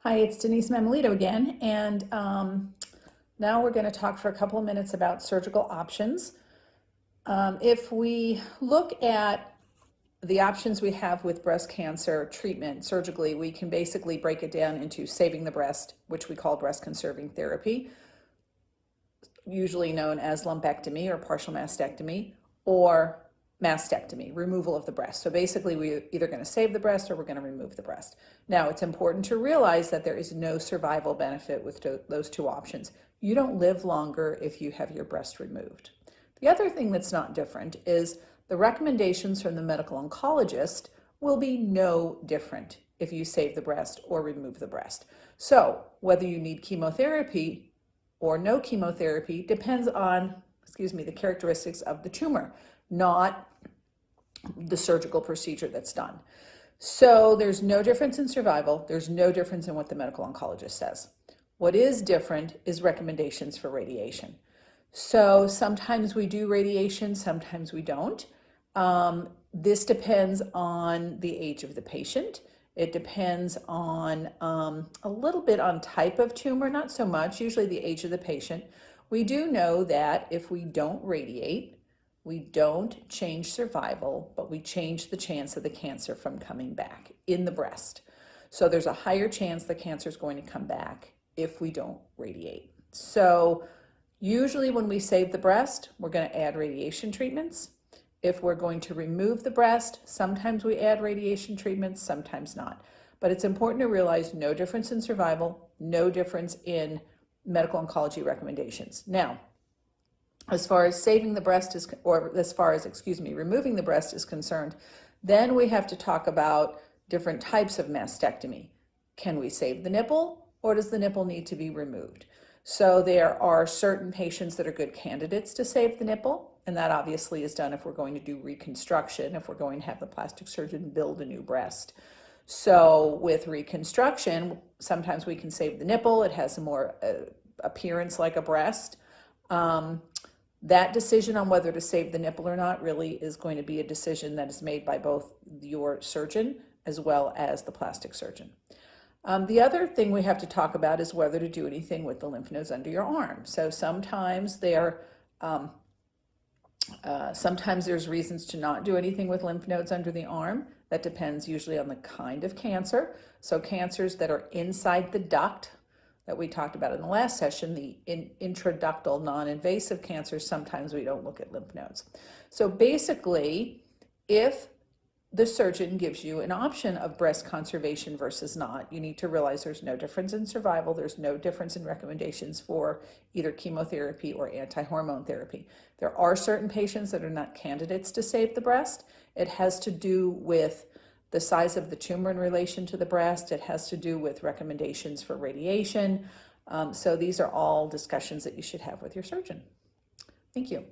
Hi, it's Denise Mammolito again, and now we're going to talk for a couple of minutes about surgical options. If we look at the options we have with breast cancer treatment surgically, we can basically break it down into saving the breast, which we call breast conserving therapy, usually known as lumpectomy or partial mastectomy, or mastectomy, removal of the breast. So basically, we're either going to save the breast or we're going to remove the breast. Now, it's important to realize that there is no survival benefit with those two options. You don't live longer if you have your breast removed. The other thing that's not different is the recommendations from the medical oncologist will be no different if you save the breast or remove the breast. So whether you need chemotherapy or no chemotherapy depends on, the characteristics of the tumor, not the surgical procedure that's done. So there's no difference in survival. There's no difference in what the medical oncologist says. What is different is recommendations for radiation. So sometimes we do radiation, sometimes we don't. This depends on the age of the patient. It depends on a little bit on type of tumor, not so much, usually the age of the patient. We do know that if we don't radiate, we don't change survival, but we change the chance of the cancer from coming back in the breast. So there's a higher chance the cancer is going to come back if we don't radiate. So usually when we save the breast, we're going to add radiation treatments. If we're going to remove the breast, sometimes we add radiation treatments, sometimes not. But it's important to realize no difference in survival, no difference in medical oncology recommendations. Now, as far as saving the breast is, or as far as, removing the breast is concerned, then we have to talk about different types of mastectomy. Can we save the nipple, or does the nipple need to be removed? So there are certain patients that are good candidates to save the nipple, and that obviously is done if we're going to do reconstruction, if we're going to have the plastic surgeon build a new breast. So with reconstruction, sometimes we can save the nipple. It has a more appearance like a breast. That decision on whether to save the nipple or not really is going to be a decision that is made by both your surgeon as well as the plastic surgeon. The other thing we have to talk about is whether to do anything with the lymph nodes under your arm. So sometimes sometimes there's reasons to not do anything with lymph nodes under the arm. That depends usually on the kind of cancer. So cancers that are inside the duct that we talked about in the last session, the intraductal non-invasive cancers, sometimes we don't look at lymph nodes. So basically, if the surgeon gives you an option of breast conservation versus not, you need to realize there's no difference in survival. There's no difference in recommendations for either chemotherapy or anti-hormone therapy. There are certain patients that are not candidates to save the breast. It has to do with the size of the tumor in relation to the breast. It has to do with recommendations for radiation. So these are all discussions that you should have with your surgeon. Thank you.